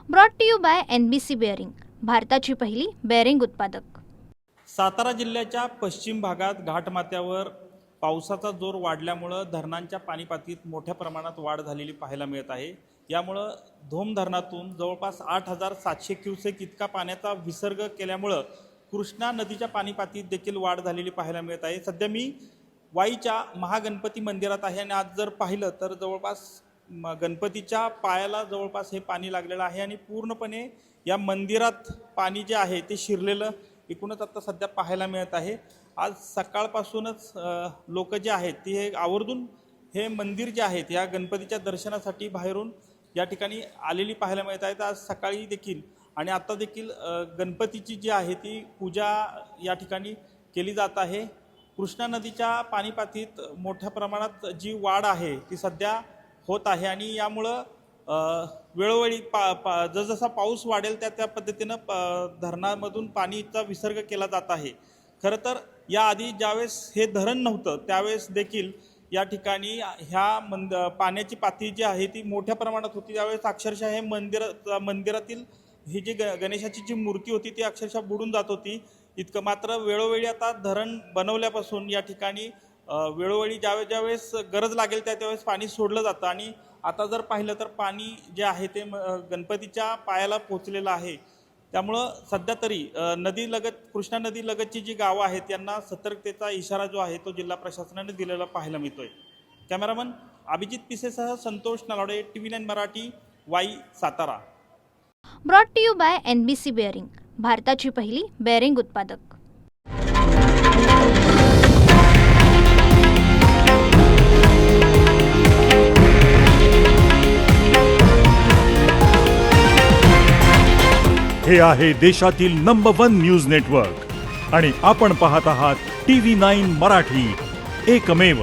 Brought to you by NBC bearing, भारताची पहिली bearing उत्पादक। सातारा जिल्ह्याच्या पश्चिम भागात घाटमाथ्यावर पावसाचा जोर वाढल्यामुळे धरणांच्या पाणीपातळीत मोठ्या प्रमाणात वाढ झालेली पाहायला मिळत आहे। यामुळे धोम धरणातून जवळपास 8700 क्युसेक इतका पाण्याचा विसर्ग केल्यामुळे कृष्णा नदीच्या पाणीपातळीत देखील वाढ झालेली पाहायला मिळत आहे। सध्या मी वाईच्या महागणपती मंदिरात आहे आणि आज जर पाहिलं तर जवळपास गणपतीच्या पायाला जवळपास हे पाणी लागलेलं आहे आणि पूर्णपणे या मंदिरात पाणी जे आहे ते शिरलेलं एकूणच आता सध्या पाहायला मिळत आहे। आज सकाळपासूनच लोक जे आहेत ते हे आवर्जून हे मंदिर जे आहेत या गणपतीच्या दर्शनासाठी बाहेरून या ठिकाणी आलेली पाहायला मिळत आहेत। आज सकाळी देखील आणि आता देखील गणपतीची जी आहे ती पूजा या ठिकाणी केली जात आहे। कृष्णा नदीच्या पाणीपातळीत मोठ्या प्रमाणात जी वाढ आहे ती सध्या होत आहे आणि यामुळं वेळोवेळी जसजसा पाऊस वाढेल त्या पद्धतीनं धरणामधून पाणीचा विसर्ग केला जात आहे। खरं तर याआधी ज्यावेळेस हे धरण नव्हतं त्यावेळेस देखील या ठिकाणी ह्या पाण्याची पातळी जी आहे ती मोठ्या प्रमाणात होती। त्यावेळेस अक्षरशः हे मंदिरातील ही जी गणेशाची जी मूर्ती होती ती अक्षरशः बुडून जात होती इतकं। मात्र वेळोवेळी आता धरण बनवल्यापासून या ठिकाणी वेळोवेळी ज्यावेळेस गरज लागेल त्यावेळेस पाणी सोडलं जातं आणि आता जर पाहिलं तर पाणी जे आहे ते गणपतीच्या पायाला पोचलेलं आहे। त्यामुळं सध्या तरी कृष्णा नदी लगतची जी गावं आहेत त्यांना सतर्कतेचा इशारा जो आहे तो जिल्हा प्रशासनाने दिलेला पाहायला मिळतोय। कॅमेरामन अभिजित पिसेसह Santosh Nalawade, TV9 Marathi, Wai, Satara. Brought to you by NBC bearing, भारताची पहिली बेअरिंग उत्पादक। हे आहे देशातील नंबर 1 न्यूज नेटवर्क आणि आपण पाहत आहात TV9 मराठी, एकमेव।